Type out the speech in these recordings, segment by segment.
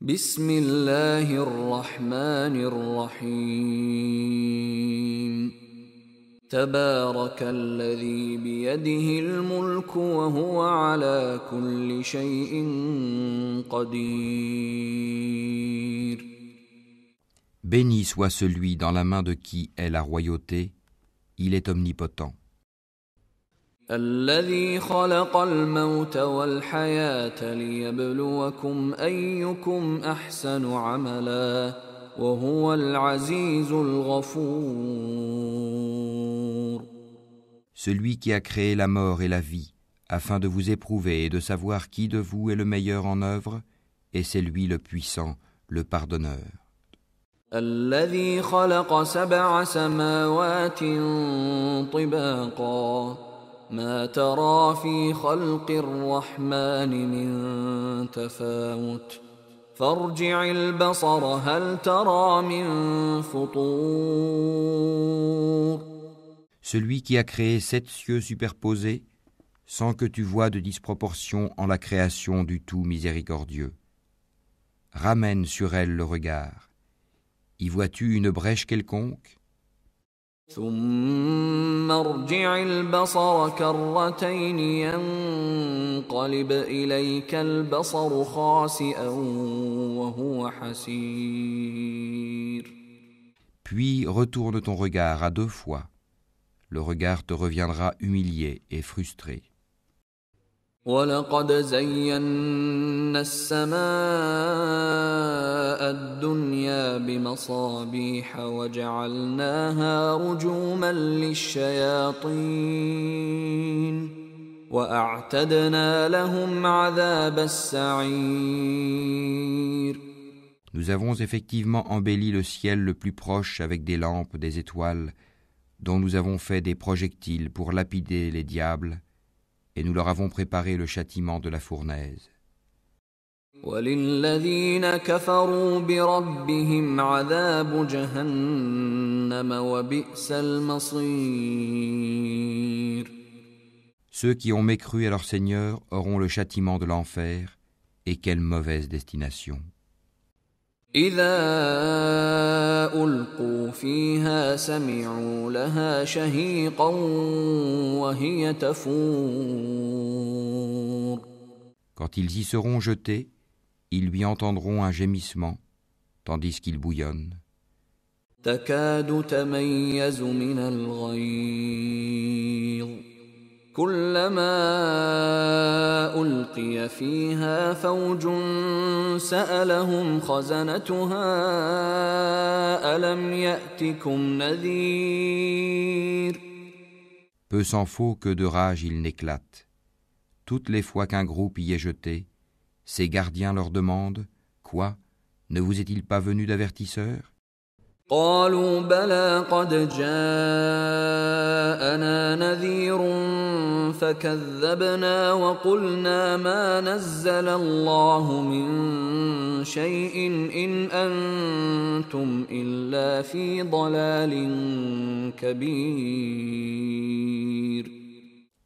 بسم الله الرحمن الرحيم تبارك الذي بيده الملك وهو على كل شيء قدير. Béni soit celui dans la main de qui est la royauté, il est omnipotent. الذي خلق الموت والحياة ليبلوكم أيكم أحسن عملا وهو العزيز الغفور. Celui qui a créé la mort et la vie, afin de vous éprouver et de savoir qui de vous est le meilleur en œuvre, et c'est lui le puissant, le pardonneur. الذي خلق سبع سماوات طباقا ما ترى في خلق الرحمن من تفاوت فارجع البصر هل ترى من فطور. Celui qui a créé 7 cieux superposés, sans que tu vois de disproportion en la création du tout miséricordieux. Ramène sur elle le regard. Y vois-tu une brèche quelconque? ثم ارجع البصر كرتين ينقلب إليك البصر خاسئا وهو حسير. Puis retourne ton regard à 2 fois. Le regard te reviendra humilié et frustré. ولقد زينا السماء الدنيا بمصابيح وجعلناها رجوما للشياطين وأعتدنا لهم عذاب السعير. Nous avons effectivement embelli le ciel le plus proche avec des lampes, des étoiles, dont nous avons fait des projectiles pour lapider les diables, et nous leur avons préparé le châtiment de la fournaise. وَلِلَّذِينَ كَفَرُوا بِرَبِّهِمْ عَذَابُ جَهَنَّمَ وَبِئْسَ الْمَصِيرُ. Ceux qui ont mécru à leur Seigneur auront le châtiment de l'enfer, et quelle mauvaise destination. إِذَا أُلْقُوا فِيهَا سَمِعُوا لَهَا شَهِيقًا وَهِيَ تَفُورُ. Quand ils y seront jetés, ils lui entendront un gémissement, tandis qu'il bouillonne. تَكَادُ تَمَيَّزُ مِنَ الْغَيْظِ كُلَّمَا أُلْقِيَ فِيهَا فَوْجٌ سَأَلَهُمْ خَزَنَتُهَا أَلَمْ يَأْتِكُمْ نَذِيرٌ. Peu s'en faut que de rage il n'éclate. Toutes les fois qu'un groupe y est jeté, ses gardiens leur demandent « Quoi? Ne vous est-il pas venu d'avertisseur ?» قالوا بلى قد جاءنا نذير فكذبنا وقلنا ما نزل الله من شيء إن أنتم إلا في ضلال كبير.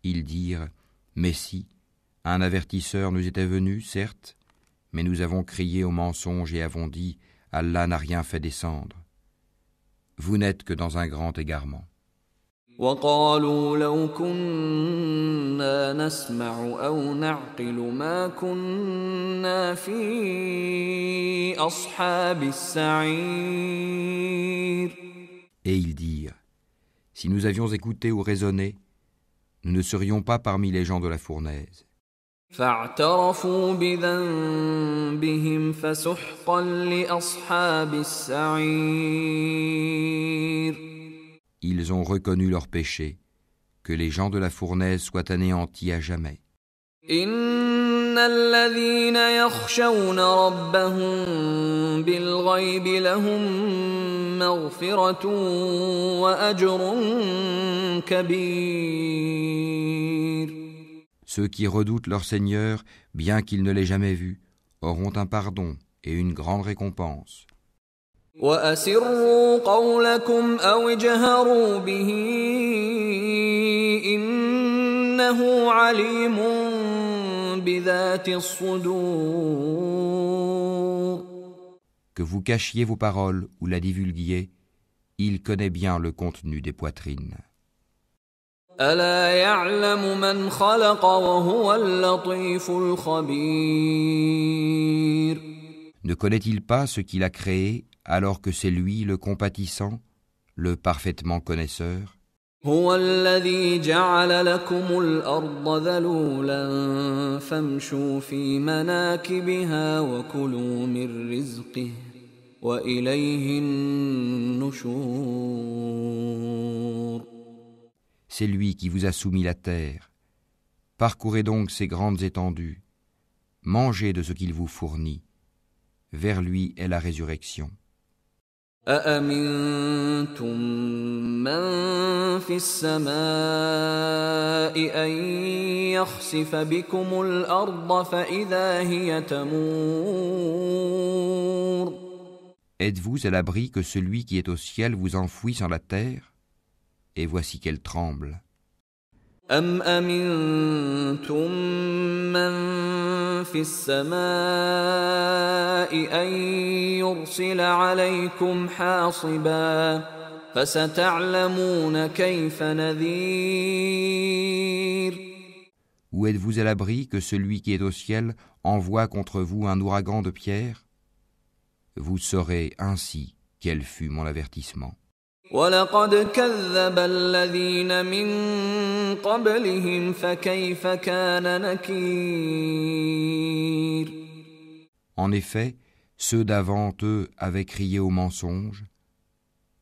Ils dirent « Mais si, un avertisseur nous était venu, certes, mais nous avons crié au mensonge et avons dit « Allah n'a rien fait descendre ». Vous n'êtes que dans un grand égarement. وقالوا لو كنا نسمع أو نعقل ما كنا في أصحاب السعير. Et ils dirent, si nous avions écouté ou raisonné, nous ne serions pas parmi les gens de la fournaise. فاعترفوا بذنبهم فسحقا لأصحاب السعير. Ils ont reconnu leur péché, que les gens de la fournaise soient anéantis à jamais. إن الذين يخشون ربهم بالغيب لهم مغفرة وأجر كبير. Ceux qui redoutent leur Seigneur, bien qu'ils ne l'aient jamais vu, auront un pardon et une grande récompense. وَأَسِرُّوا قَوْلَكُمْ أَوْ اجْهَرُوا بِهِ إِنَّهُ عَلِيمٌ بذات الصدور Que vous cachiez vos paroles ou la divulguiez, il connaît bien le contenu des poitrines. ألا يعلم من خلق وهو اللطيف الخبير Ne connaît-il pas ce qu'il a créé alors que c'est lui le compatissant, le parfaitement connaisseur? هو الذي جعل لكم الأرض ذلولا فامشوا في مناكبها وكلوا من رزقه وإليه النشور C'est lui qui vous a soumis la terre. Parcourez donc ces grandes étendues. Mangez de ce qu'il vous fournit. Vers lui est la résurrection. أأمنتم من في السماء أن يخسف بكم الأرض فإذا هي تمور Êtes-vous à l'abri que celui qui est au ciel vous enfouisse en la terre? Et voici qu'elle tremble. أم أمنتم من في السماء أن يرسل عليكم حاصبا فستعلمون كيف نذير Ou êtes-vous à l'abri que celui qui est au ciel envoie contre vous un ouragan de pierre? Vous saurez ainsi quel fut mon avertissement. ولقد كذب الذين من قبلهم فكيف كان نكير En effet, ceux d'avant eux avaient crié au mensonge.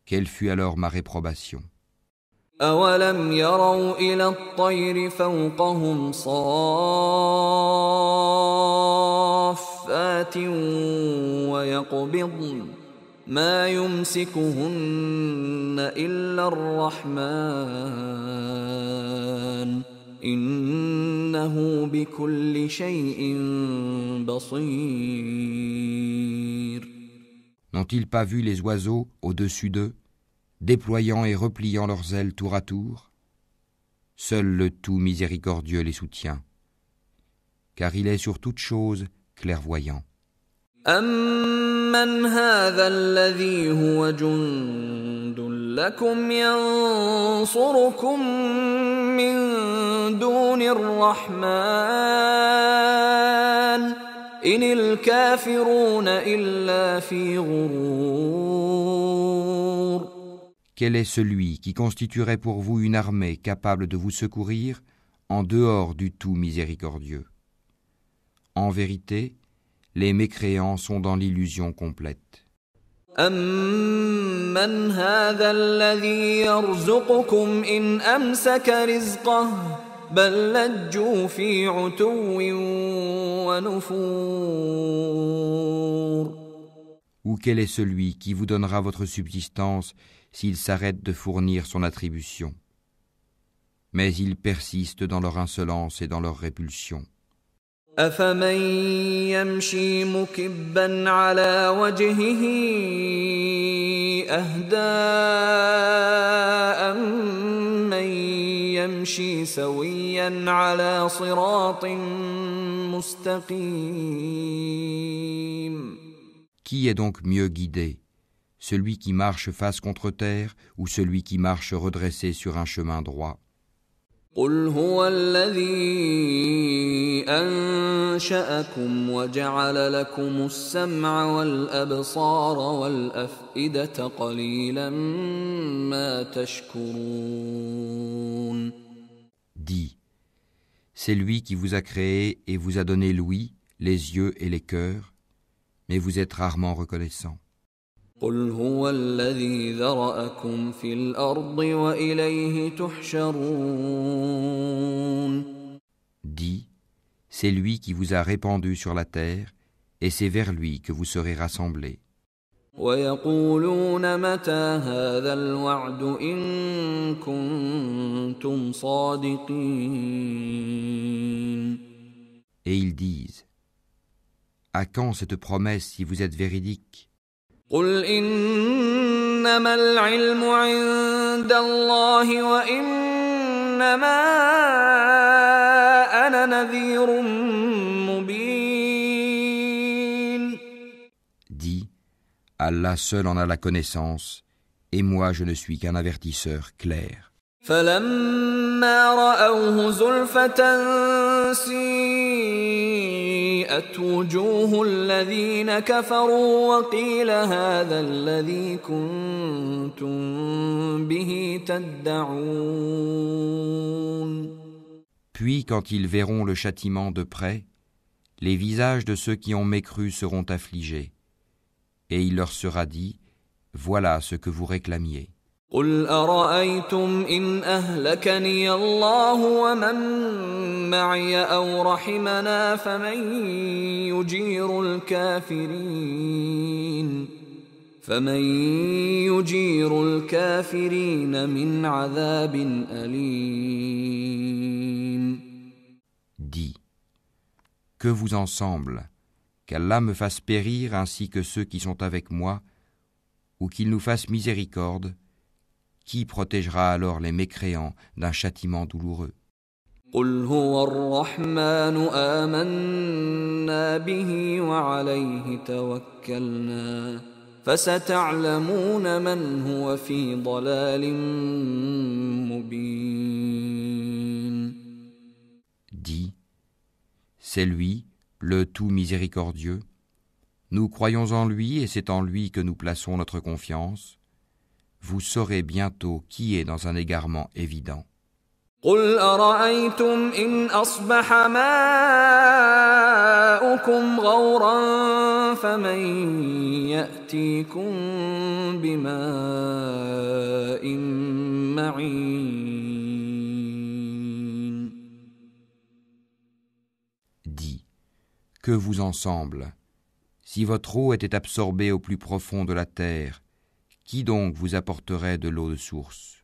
Quelle fut alors ma réprobation? أولم يروا إلى الطير فوقهم صافات ويقبضن ما يمسكهن إلا الرحمن إنه بكل شيء بصير N'ont-ils pas vu les oiseaux au-dessus d'eux, déployant et repliant leurs ailes tour à tour? Seul le tout miséricordieux les soutient, car il est sur toute chose clairvoyant. أَمَّنْ هَذَا الَّذِي هُوَ جُندٌ لَّكُمْ يَنصُرُكُم مِّن دُونِ الرَّحْمَٰنِ إِنِ الْكَافِرُونَ إِلَّا فِي غُرُورٍ Quel est celui qui constituerait pour vous une armée capable de vous secourir en dehors du tout miséricordieux? En vérité, les mécréants sont dans l'illusion complète. أَمَّنْ هَذَا الَّذِي يَرْزُقُكُمْ إِنْ أَمْسَكَ رِزْقَهُ بَل لَّجُّوا فِي عُتُوٍّ وَنُفُورٍ Ou quel est celui qui vous donnera votre subsistance s'il s'arrête de fournir son attribution? Mais ils persistent dans leur insolence et dans leur répulsion. أَفَمَن يَمْشِي مُكِبًّا عَلَى وَجْهِهِ أَهْدَىٰ أَمَّن يَمْشِي سَوِيًّا عَلَى صِرَاطٍ مُّسْتَقِيمٍ Qui est donc mieux guidé, celui qui marche face contre terre ou celui qui marche redressé sur un chemin droit? قُلْ هُوَ الَّذِي أَنشَأَكُمْ وَجَعَلَ لَكُمُ السَّمْعَ وَالْأَبْصَارَ وَالْأَفْئِدَةَ قَلِيلًا مَا تَشْكُرُونَ Dis, c'est lui qui vous a créé et vous a donné l'ouïe, les yeux et les cœurs, mais vous êtes rarement reconnaissants. قُلْ هُوَ الَّذِي ذَرَأَكُمْ فِي الْأَرْضِ وَإِلَيْهِ تُحْشَرُونَ Dis, c'est lui qui vous a répandu sur la terre, et c'est vers lui que vous serez rassemblés. وَيَقُولُونَ مَتَى هَذَا الْوَعْدُ إِن كُنتُمْ صَادِقِينَ Et ils disent, à quand cette promesse si vous êtes véridiques? قُلْ إِنَّمَا الْعِلْمُ عِندَ اللَّهِ وَإِنَّمَا أَنَا نَذِيرٌ Allah seul en a la connaissance, et moi je ne suis qu'un avertisseur clair. فلما رأوه زلفة سيئت وجوه الذين كفروا وقيل هذا الذي كنتم به تدعون. Puis quand ils verront le châtiment de près, les visages de ceux qui ont mécru seront affligés, et il leur sera dit, voilà ce que vous réclamiez. قل أرأيتم إن أهلكني الله ومن معي أو رحمنا فمن يجير الكافرين من عذاب أليم. Dis, que vous ensemble, qu'Allah me fasse périr ainsi que ceux qui sont avec moi, ou qu'il nous fasse miséricorde, qui protégera alors les mécréants d'un châtiment douloureux? قل هو الرحمن آمنا به وعليه توكلنا فستعلمون من هو في ضلال مبين. Dis, c'est lui, le tout miséricordieux. Nous croyons en lui et c'est en lui que nous plaçons notre confiance. Vous saurez bientôt qui est dans un égarement évident. قل أرأيتم إن أصبح ماؤكم غورا فمن يأتيكم بماء معين. Dis, que vous ensemble, si votre eau était absorbée au plus profond de la terre, qui donc vous apporterait de l'eau de source?